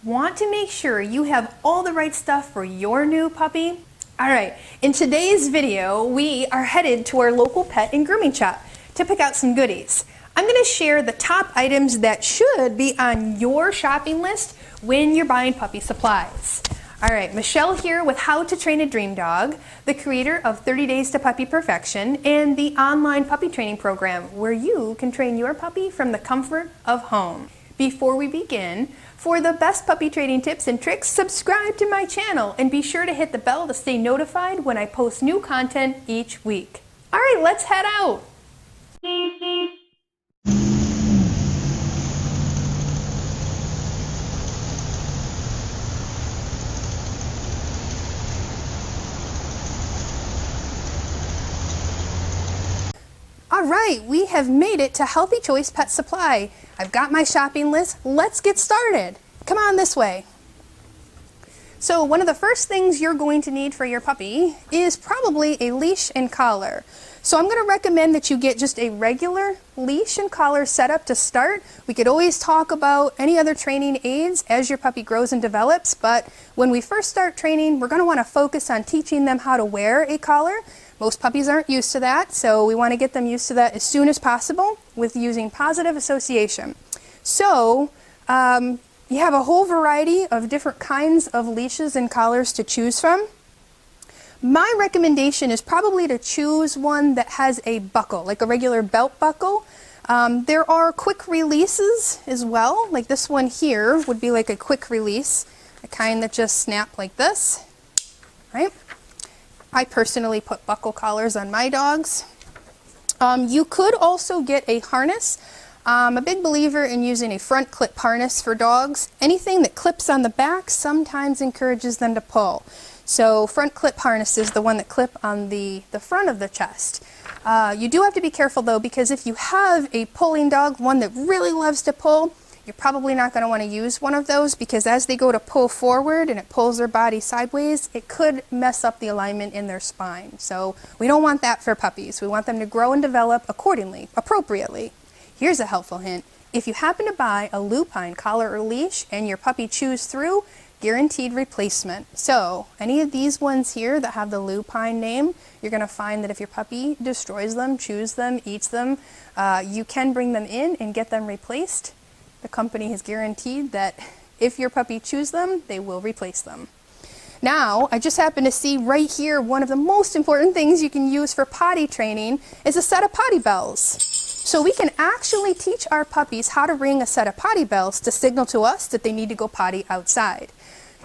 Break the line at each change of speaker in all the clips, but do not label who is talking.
Want to make sure you have all the right stuff for your new puppy? Alright, in today's video, we are headed to our local pet and grooming shop to pick out some goodies. I'm going to share the top items that should be on your shopping list when you're buying puppy supplies. Alright, Michele here with How to Train a Dream Dog, the creator of 30 Days to Puppy Perfection and the online puppy training program where you can train your puppy from the comfort of home. Before we begin, for the best puppy training tips and tricks, subscribe to my channel and be sure to hit the bell to stay notified when I post new content each week. Alright, let's head out! Alright, we have made it to Healthy Choice Pet Supply. I've got my shopping list. Let's get started. Come on this way. So one of the first things you're going to need for your puppy is probably a leash and collar. So I'm going to recommend that you get just a regular leash and collar setup to start. We could always talk about any other training aids as your puppy grows and develops, but when we first start training, we're going to want to focus on teaching them how to wear a collar. Most puppies aren't used to that, so we want to get them used to that as soon as possible with using positive association. So you have a whole variety of different kinds of leashes and collars to choose from. My recommendation is probably to choose one that has a buckle, like a regular belt buckle. There are quick releases as well, like this one here would be like a quick release, a kind that just snap like this, right? I personally put buckle collars on my dogs. You could also get a harness. I'm a big believer in using a front clip harness for dogs. Anything that clips on the back sometimes encourages them to pull. So front clip harness is the one that clip on the front of the chest. You do have to be careful though, because if you have a pulling dog, one that really loves to pull, you're probably not going to want to use one of those, because as they go to pull forward and it pulls their body sideways, it could mess up the alignment in their spine. So we don't want that for puppies. We want them to grow and develop accordingly, appropriately. Here's a helpful hint. If you happen to buy a lupine collar or leash and your puppy chews through, guaranteed replacement. So any of these ones here that have the lupine name, you're going to find that if your puppy destroys them, chews them, eats them, you can bring them in and get them replaced. The company has guaranteed that if your puppy chews them, they will replace them. Now, I just happen to see right here one of the most important things you can use for potty training is a set of Potty Bells. So we can actually teach our puppies how to ring a set of Potty Bells to signal to us that they need to go potty outside.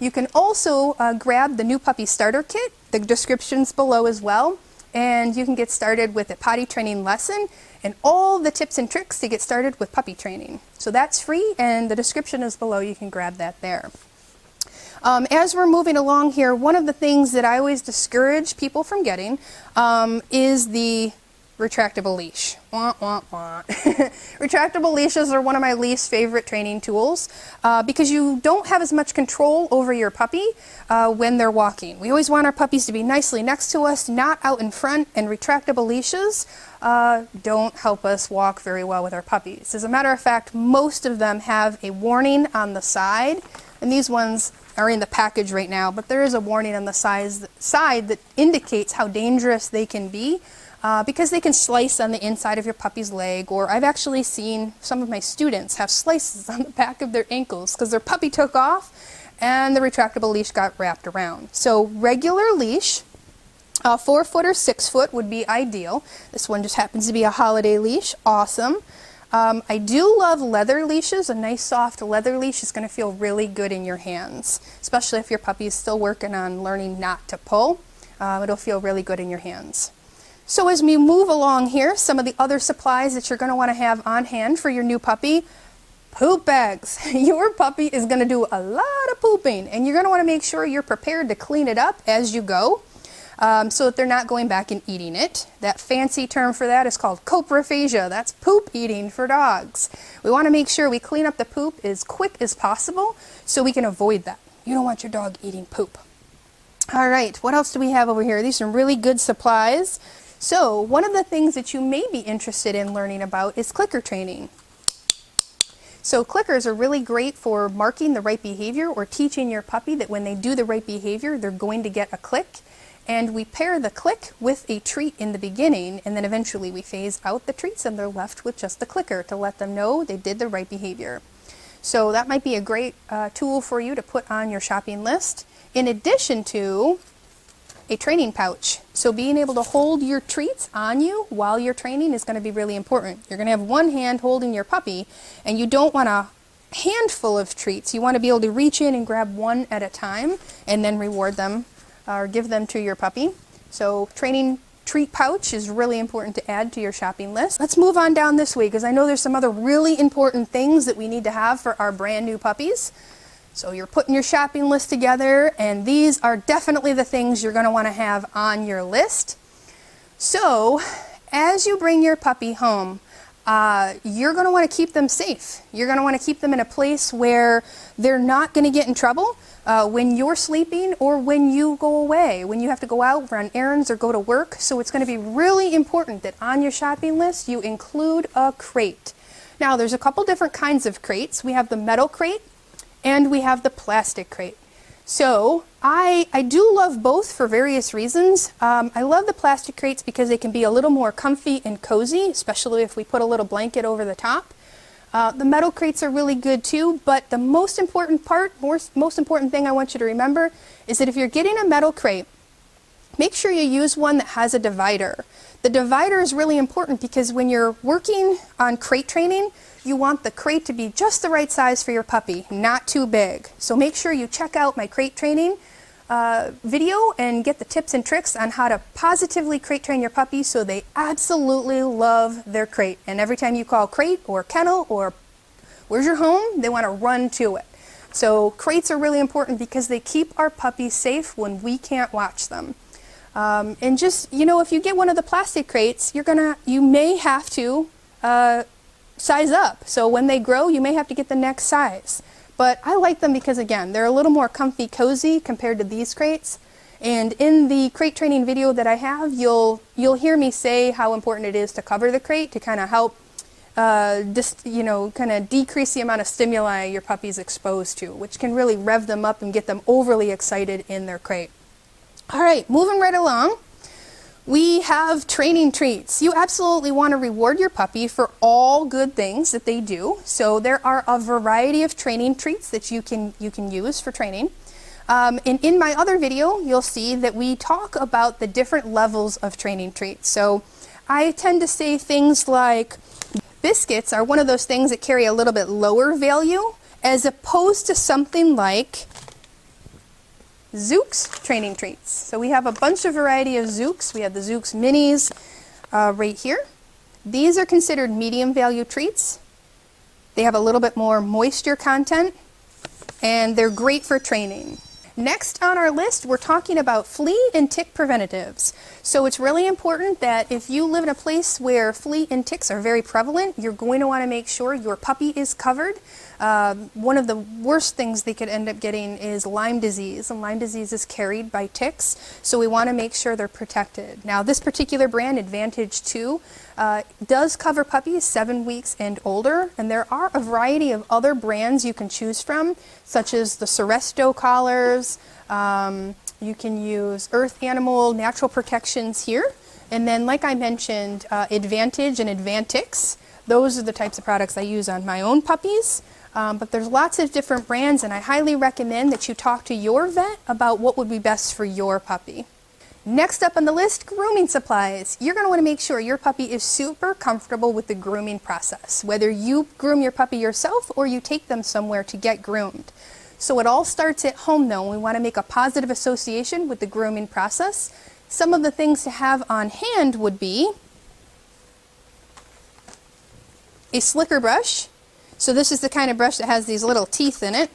You can also grab the new puppy starter kit. The description's below as well. And you can get started with a potty training lesson and all the tips and tricks to get started with puppy training. So that's free, and the description is below. You can grab that there. As we're moving along here, one of the things that I always discourage people from getting is the retractable leash. Wah, wah, wah. Retractable leashes are one of my least favorite training tools because you don't have as much control over your puppy when they're walking. We always want our puppies to be nicely next to us, not out in front, and retractable leashes don't help us walk very well with our puppies. As a matter of fact, most of them have a warning on the side, and these ones are in the package right now, but there is a warning on the side that indicates how dangerous they can be. Because they can slice on the inside of your puppy's leg, or I've actually seen some of my students have slices on the back of their ankles because their puppy took off and the retractable leash got wrapped around. So regular leash, 4 foot or 6 foot would be ideal. This one just happens to be a holiday leash. Awesome. I do love leather leashes. A nice soft leather leash is going to feel really good in your hands, especially if your puppy is still working on learning not to pull. It'll feel really good in your hands. So as we move along here, some of the other supplies that you're going to want to have on hand for your new puppy: poop bags. Your puppy is going to do a lot of pooping, and you're going to want to make sure you're prepared to clean it up as you go so that they're not going back and eating it. That fancy term for that is called coprophagia. That's poop eating for dogs. We want to make sure we clean up the poop as quick as possible so we can avoid that. You don't want your dog eating poop. All right, what else do we have over here? These are some really good supplies. So one of the things that you may be interested in learning about is clicker training. So clickers are really great for marking the right behavior or teaching your puppy that when they do the right behavior, they're going to get a click. And we pair the click with a treat in the beginning, and then eventually we phase out the treats and they're left with just the clicker to let them know they did the right behavior. So that might be a great tool for you to put on your shopping list, in addition to a training pouch. So being able to hold your treats on you while you're training is going to be really important. You're going to have one hand holding your puppy, and you don't want a handful of treats. You want to be able to reach in and grab one at a time and then reward them or give them to your puppy. So training treat pouch is really important to add to your shopping list. Let's move on down this way because I know there's some other really important things that we need to have for our brand new puppies. So you're putting your shopping list together, and these are definitely the things you're going to want to have on your list. So as you bring your puppy home, you're going to want to keep them safe. You're going to want to keep them in a place where they're not going to get in trouble when you're sleeping or when you go away, when you have to go out, run errands, or go to work. So it's going to be really important that on your shopping list you include a crate. Now there's a couple different kinds of crates. We have the metal crate and we have the plastic crate. So I do love both for various reasons. I love the plastic crates because they can be a little more comfy and cozy, especially if we put a little blanket over the top. The metal crates are really good too, but the most important thing I want you to remember is that if you're getting a metal crate, make sure you use one that has a divider. The divider is really important because when you're working on crate training, you want the crate to be just the right size for your puppy, not too big. So make sure you check out my crate training video and get the tips and tricks on how to positively crate train your puppy so they absolutely love their crate. And every time you call crate or kennel or where's your home, they want to run to it. So crates are really important because they keep our puppies safe when we can't watch them. And just, you know, if you get one of the plastic crates, you may have to size up. So when they grow, you may have to get the next size. But I like them because, again, they're a little more comfy, cozy compared to these crates. And in the crate training video that I have, you'll hear me say how important it is to cover the crate to kind of help, kind of decrease the amount of stimuli your puppy's exposed to, which can really rev them up and get them overly excited in their crate. All right, moving right along. We have training treats. You absolutely want to reward your puppy for all good things that they do. So there are a variety of training treats that you can use for training. And in my other video, you'll see that we talk about the different levels of training treats. So I tend to say things like biscuits are one of those things that carry a little bit lower value as opposed to something like Zooks training treats. So we have a bunch of variety of Zooks. We have the Zooks minis right here. These are considered medium value treats. They have a little bit more moisture content and they're great for training. Next on our list, we're talking about flea and tick preventatives. So it's really important that if you live in a place where flea and ticks are very prevalent, you're going to want to make sure your puppy is covered. One of the worst things they could end up getting is Lyme disease, and Lyme disease is carried by ticks, so we want to make sure they're protected. Now this particular brand, Advantage 2, does cover puppies 7 weeks and older, and there are a variety of other brands you can choose from, such as the Seresto collars. You can use Earth Animal Natural Protections here, and then like I mentioned, Advantage and Advantix. Those are the types of products I use on my own puppies. But there's lots of different brands, and I highly recommend that you talk to your vet about what would be best for your puppy. Next up on the list, grooming supplies. You're going to want to make sure your puppy is super comfortable with the grooming process, whether you groom your puppy yourself or you take them somewhere to get groomed. So it all starts at home though, and we want to make a positive association with the grooming process. Some of the things to have on hand would be a slicker brush. So this is the kind of brush that has these little teeth in it.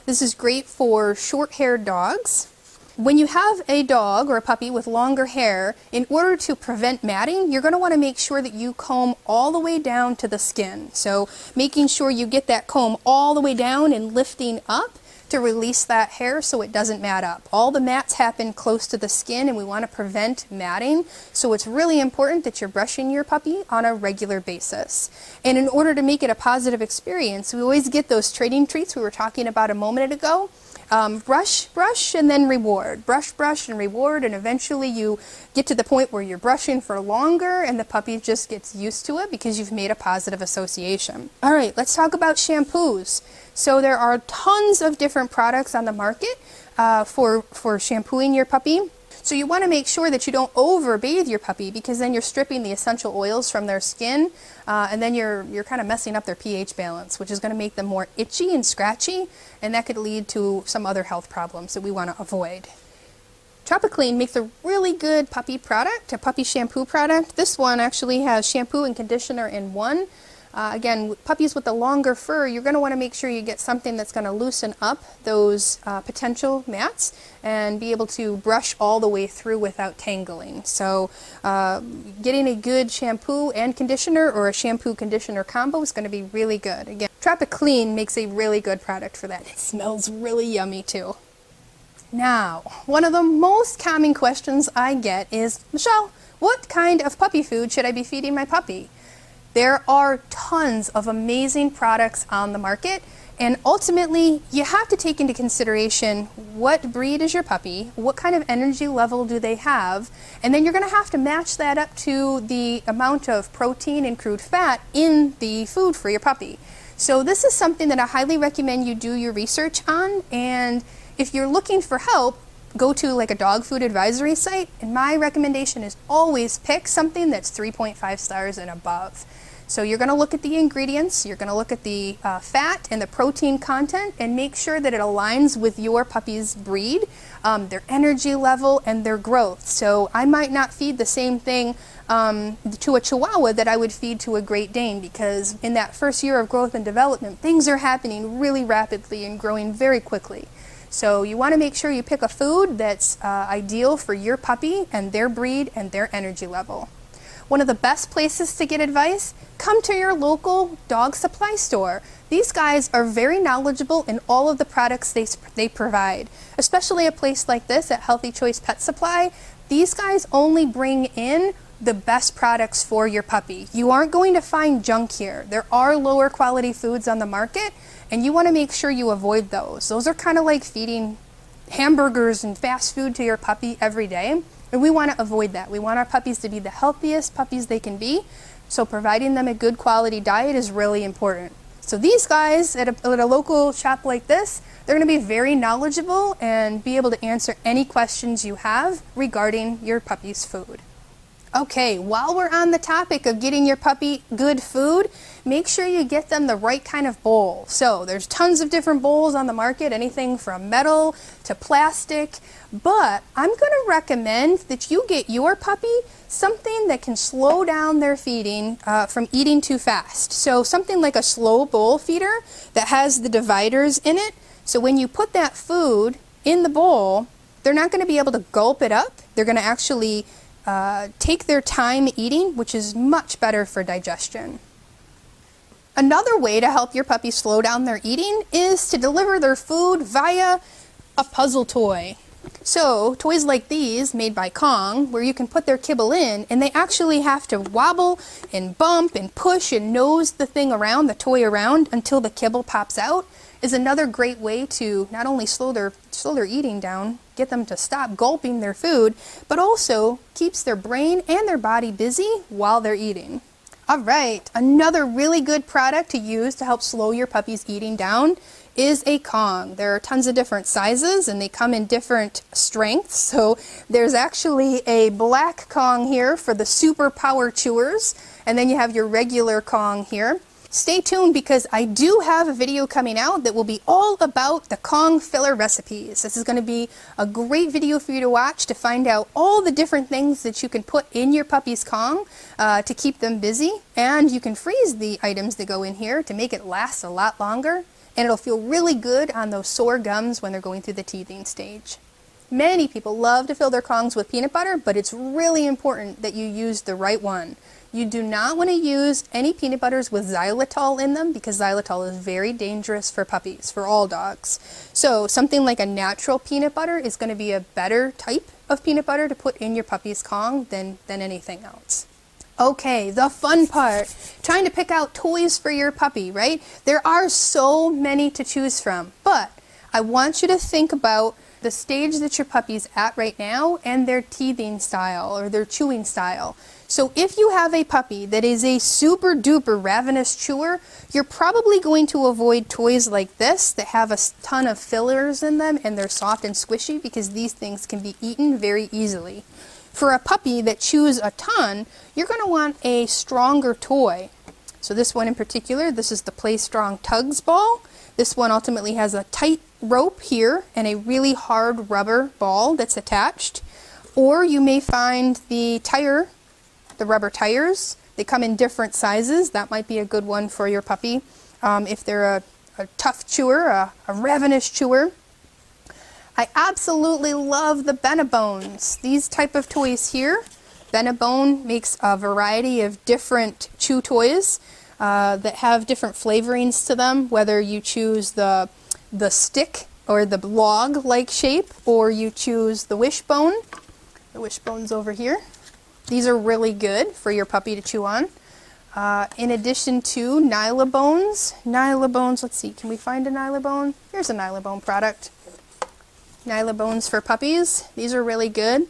This is great for short-haired dogs. When you have a dog or a puppy with longer hair, in order to prevent matting, you're going to want to make sure that you comb all the way down to the skin. So making sure you get that comb all the way down and lifting up to release that hair so it doesn't mat up. All the mats happen close to the skin, and we want to prevent matting, so it's really important that you're brushing your puppy on a regular basis. And in order to make it a positive experience, we always get those trading treats we were talking about a moment ago. Brush, brush, and then reward. Brush, brush, and reward, and eventually you get to the point where you're brushing for longer and the puppy just gets used to it because you've made a positive association. All right, let's talk about shampoos. So there are tons of different products on the market for shampooing your puppy. So you want to make sure that you don't over-bathe your puppy, because then you're stripping the essential oils from their skin, and then you're kind of messing up their pH balance, which is going to make them more itchy and scratchy, and that could lead to some other health problems that we want to avoid. Tropiclean makes a really good puppy product, a puppy shampoo product. This one actually has shampoo and conditioner in one. Again, puppies with the longer fur, you're going to want to make sure you get something that's going to loosen up those potential mats and be able to brush all the way through without tangling. So getting a good shampoo and conditioner, or a shampoo-conditioner combo, is going to be really good. Again, Tropiclean makes a really good product for that. It smells really yummy too. Now, one of the most common questions I get is, Michelle, what kind of puppy food should I be feeding my puppy? There are tons of amazing products on the market, and ultimately you have to take into consideration what breed is your puppy, what kind of energy level do they have, and then you're going to have to match that up to the amount of protein and crude fat in the food for your puppy. So this is something that I highly recommend you do your research on, and if you're looking for help, go to like a dog food advisory site, and my recommendation is always pick something that's 3.5 stars and above. So you're going to look at the ingredients, you're going to look at the fat and the protein content, and make sure that it aligns with your puppy's breed, their energy level, and their growth. So I might not feed the same thing to a Chihuahua that I would feed to a Great Dane, because in that first year of growth and development, things are happening really rapidly and growing very quickly. So you want to make sure you pick a food that's ideal for your puppy and their breed and their energy level. One of the best places to get advice, come to your local dog supply store. These guys are very knowledgeable in all of the products they provide, especially a place like this at Healthy Choice Pet Supply. These guys only bring in the best products for your puppy. You aren't going to find junk here. There are lower quality foods on the market, and you want to make sure you avoid those. Those are kind of like feeding hamburgers and fast food to your puppy every day, and we want to avoid that. We want our puppies to be the healthiest puppies they can be, so providing them a good quality diet is really important. So these guys at a local shop like this, they're going to be very knowledgeable and be able to answer any questions you have regarding your puppy's food. Okay, while we're on the topic of getting your puppy good food, make sure you get them the right kind of bowl. So there's tons of different bowls on the market, anything from metal to plastic, but I'm going to recommend that you get your puppy something that can slow down their feeding from eating too fast. So something like a slow bowl feeder that has the dividers in it. So when you put that food in the bowl, they're not going to be able to gulp it up. They're going to actually take their time eating, which is much better for digestion. Another way to help your puppy slow down their eating is to deliver their food via a puzzle toy. So toys like these made by Kong, where you can put their kibble in and they actually have to wobble and bump and push and nose the thing around, the toy around, until the kibble pops out, is another great way to not only slow their eating down, get them to stop gulping their food, but also keeps their brain and their body busy while they're eating. All right, another really good product to use to help slow your puppy's eating down is a Kong. There are tons of different sizes and they come in different strengths. So there's actually a black Kong here for the super power chewers, and then you have your regular Kong here. Stay tuned because I do have a video coming out that will be all about the Kong filler recipes. This is going to be a great video for you to watch to find out all the different things that you can put in your puppy's Kong to keep them busy. And you can freeze the items that go in here to make it last a lot longer. And it'll feel really good on those sore gums when they're going through the teething stage. Many people love to fill their Kongs with peanut butter, but it's really important that you use the right one. You do not want to use any peanut butters with xylitol in them because xylitol is very dangerous for puppies, for all dogs. So something like a natural peanut butter is going to be a better type of peanut butter to put in your puppy's Kong than anything else. Okay, the fun part, trying to pick out toys for your puppy, right? There are so many to choose from, but I want you to think about the stage that your puppy's at right now and their teething style or their chewing style. So if you have a puppy that is a super duper ravenous chewer, you're probably going to avoid toys like this that have a ton of fillers in them and they're soft and squishy because these things can be eaten very easily. For a puppy that chews a ton, you're going to want a stronger toy. So this one in particular, this is the Play Strong Tugs ball. This one ultimately has a tight rope here and a really hard rubber ball that's attached. Or you may find the rubber tires. They come in different sizes. That might be a good one for your puppy if they're a tough chewer, a ravenous chewer. I absolutely love the Benebones. These type of toys here. Benebone makes a variety of different chew toys that have different flavorings to them, whether you choose the stick or the log-like shape, or you choose the wishbone. The wishbone's over here. These are really good for your puppy to chew on. In addition to Nylabones. Nylabones, let's see, can we find a Nylabone? Here's a Nylabone product. Nylabones for puppies. These are really good.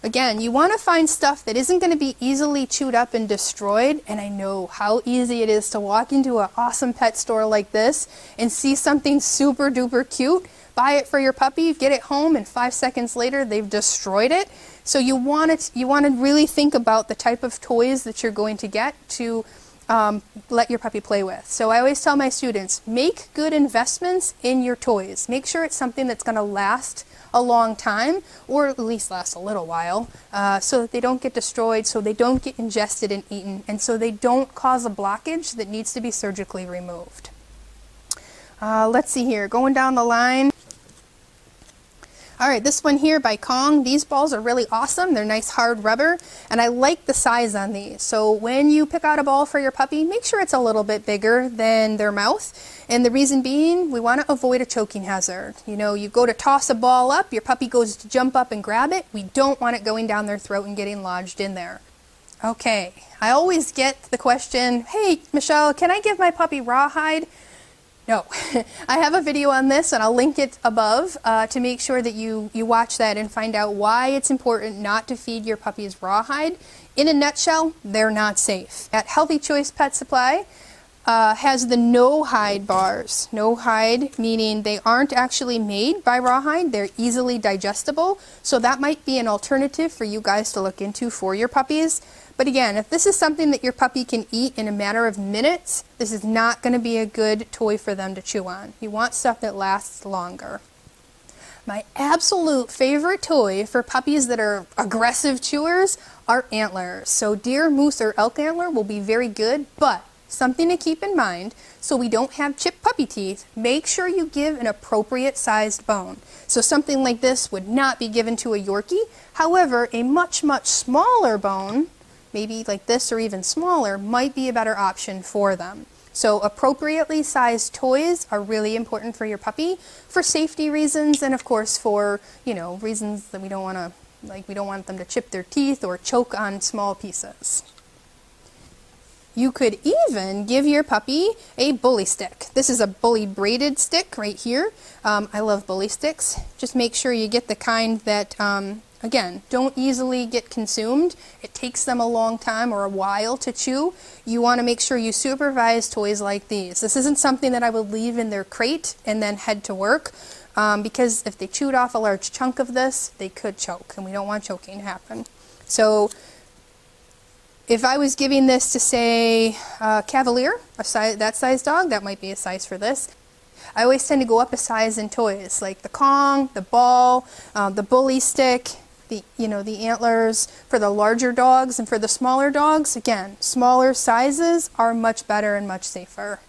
Again, you want to find stuff that isn't going to be easily chewed up and destroyed, and I know how easy it is to walk into an awesome pet store like this and see something super duper cute, buy it for your puppy, get it home, and 5 seconds later they've destroyed it. So you want to really think about the type of toys that you're going to get to let your puppy play with. So I always tell my students, make good investments in your toys. Make sure it's something that's going to last a long time, or at least last a little while, so that they don't get destroyed, so they don't get ingested and eaten, and so they don't cause a blockage that needs to be surgically removed. Let's see here, going down the line. All right, this one here by Kong, these balls are really awesome. They're nice hard rubber, and I like the size on these. So when you pick out a ball for your puppy, make sure it's a little bit bigger than their mouth. And the reason being, we want to avoid a choking hazard. You know, you go to toss a ball up, your puppy goes to jump up and grab it. We don't want it going down their throat and getting lodged in there. Okay, I always get the question, hey, Michelle, can I give my puppy rawhide? No, I have a video on this and I'll link it above to make sure that you watch that and find out why it's important not to feed your puppies rawhide. In a nutshell, they're not safe. At Healthy Choice Pet Supply has the no hide bars. No hide meaning they aren't actually made by rawhide, they're easily digestible, so that might be an alternative for you guys to look into for your puppies. But again, if this is something that your puppy can eat in a matter of minutes, this is not going to be a good toy for them to chew on. You want stuff that lasts longer. My absolute favorite toy for puppies that are aggressive chewers are antlers. So deer, moose, or elk antler will be very good, but something to keep in mind, so we don't have chipped puppy teeth, make sure you give an appropriate sized bone. So something like this would not be given to a Yorkie. However, a much, much smaller bone, maybe like this or even smaller, might be a better option for them. So appropriately sized toys are really important for your puppy for safety reasons, and of course for, you know, reasons that we don't want to, like we don't want them to chip their teeth or choke on small pieces. You could even give your puppy a bully stick. This is a bully braided stick right here. I love bully sticks. Just make sure you get the kind that again, don't easily get consumed. It takes them a long time or a while to chew. You want to make sure you supervise toys like these. This isn't something that I would leave in their crate and then head to work, because if they chewed off a large chunk of this, they could choke, and we don't want choking to happen. So if I was giving this to, say, Cavalier, that size dog, that might be a size for this. I always tend to go up a size in toys, like the Kong, the ball, the bully stick, the antlers. For the larger dogs and for the smaller dogs, again, smaller sizes are much better and much safer.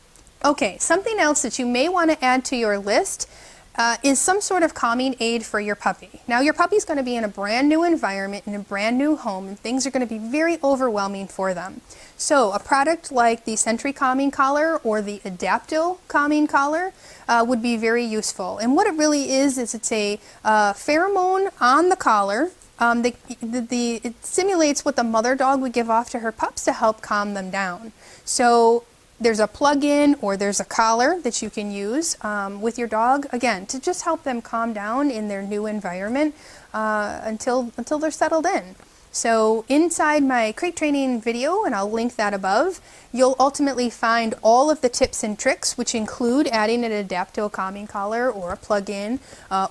Okay, something else that you may want to add to your list is some sort of calming aid for your puppy. Now your puppy's going to be in a brand new environment, in a brand new home, and things are going to be very overwhelming for them. So a product like the Sentry Calming Collar or the Adaptil Calming Collar would be very useful. And what it really is it's a pheromone on the collar. It simulates what the mother dog would give off to her pups to help calm them down. So there's a plug-in or there's a collar that you can use with your dog, again, to just help them calm down in their new environment until they're settled in. So inside my crate training video, and I'll link that above, you'll ultimately find all of the tips and tricks, which include adding an Adaptil Calming Collar or a plug-in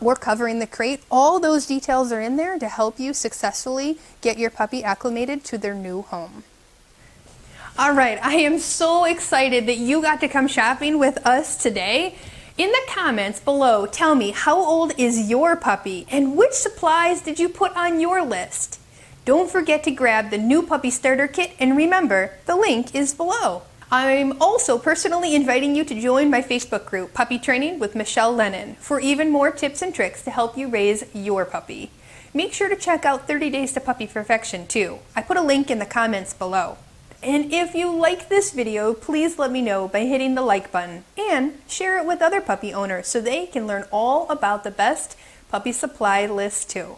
or covering the crate. All those details are in there to help you successfully get your puppy acclimated to their new home. All right, I am so excited that you got to come shopping with us today. In the comments below, tell me, how old is your puppy and which supplies did you put on your list? Don't forget to grab the new puppy starter kit, and remember, the link is below. I'm also personally inviting you to join my Facebook group, Puppy Training with Michele Lennon, for even more tips and tricks to help you raise your puppy. Make sure to check out 30 Days to Puppy Perfection too. I put a link in the comments below. And if you like this video, please let me know by hitting the like button and share it with other puppy owners so they can learn all about the best puppy supply list too.